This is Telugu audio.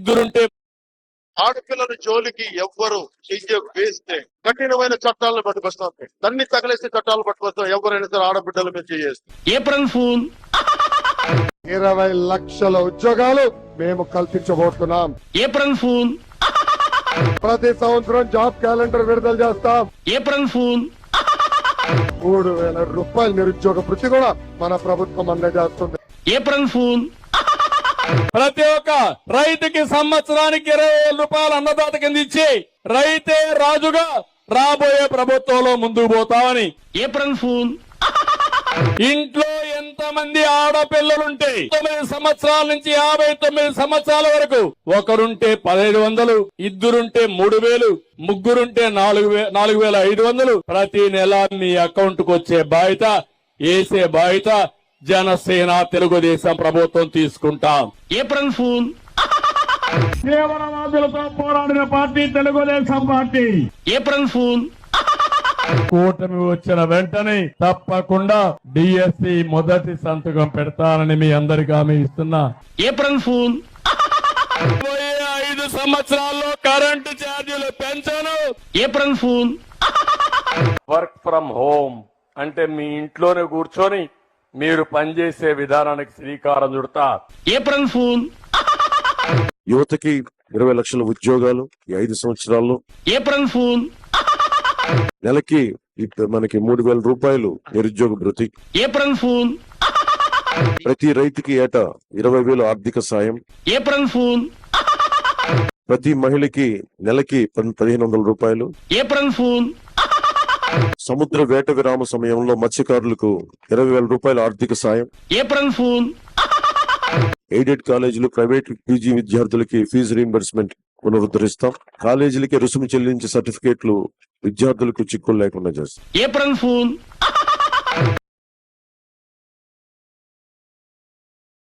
ఇద్దరుంటే ఆడపిల్లల జోలికి ఎవ్వరు చెయ్య వేస్తే కఠినమైన చట్టాలను పట్టుకొస్తాం. దాన్ని తగలేస్తే చట్టాలు పట్టుకొస్తాం. ఎవరైనా సరే ఆడబిడ్డల మీద చేయేస్తాం. ఏప్రిల్ ఫూల్ 20 లక్షల ఉద్యోగాలు మేము కల్పించబోతున్నాం. ఏప్రిల్ ఫూల్ ప్రతి సంవత్సరం జాబ్ క్యాలెండర్ విడుదల చేస్తాం. ఏప్రిల్ ఫూల్ 3,000 రూపాయల నిరుద్యోగ వృత్తి కూడా మన ప్రభుత్వం అందజేస్తుంది. ఏప్రిల్ ఫూల్ ప్రతి ఒక్క రైతుకి సంవత్సరానికి 20,000 రూపాయలు అన్నదాత కింద ఇచ్చి రైతే రాజుగా రాబోయే ప్రభుత్వంలో ముందుకు పోతామని. ఏప్రిల్ ఫూల్ ఇంట్లో ఎంతమంది ఆడపిల్లలుంటే 9 సంవత్సరాల నుంచి 59 సంవత్సరాల వరకు ఒకరుంటే 1,500, ఇద్దరుంటే 3,000, ముగ్గురుంటే 4,500 ప్రతి నెల మీ అకౌంట్ కు వచ్చే బాధ్యత, వేసే బాధ్యత జనసేన తెలుగుదేశం ప్రభుత్వం తీసుకుంటాం. ఏప్రిల్ ఫూల్ తీవ్రవాదులతో పోరాడిన party Telugu Desam party. April fool కూటమి వచ్చిన వెంటనే తప్పకుండా డిఎస్సి మొదటి సంతకం పెడతానని మీ అందరికీ హామీ ఇస్తున్నా. ఏప్రిల్ ఫూల్ 5 సంవత్సరాల్లో కరెంటు ఛార్జీలు పెంచను. April fool work from home అంటే మీ ఇంట్లోనే కూర్చొని మీరు పనిచేసే విధానానికి శ్రీకారం చుడతా. ఏప్రిల్ ఫూల్ యువతకి 20 లక్షల ఉద్యోగాలు ఈ 5 సంవత్సరాల్లో. ఏప్రిల్ ఫూల్ నెలకి మనకి 3,000 రూపాయలు నిరుద్యోగ భృతి. ఏప్రిల్ ఫూల్ ప్రతి రైతుకి ఏటా 20,000 ఆర్థిక సాయం. ఏప్రిల్ ఫూల్ ప్రతి మహిళకి నెలకి 1,500 రూపాయలు. ఏప్రిల్ ఫూల్ సముద్ర వేట విరామ సమయంలో మత్స్యకారులకు 20,000 రూపాయల ఆర్థిక సాయం. ఏప్రిల్ ఫూల్ ఎయిడెడ్ కాలేజీలు, ప్రైవేట్ పీజీ విద్యార్థులకి ఫీజు రీయింబర్స్మెంట్ పునరుద్ధరిస్తాం. కాలేజీలకి రుసుము చెల్లించే సర్టిఫికేట్లు విద్యార్థులకు చిక్కులు లేకుండా చేస్తాం. April fool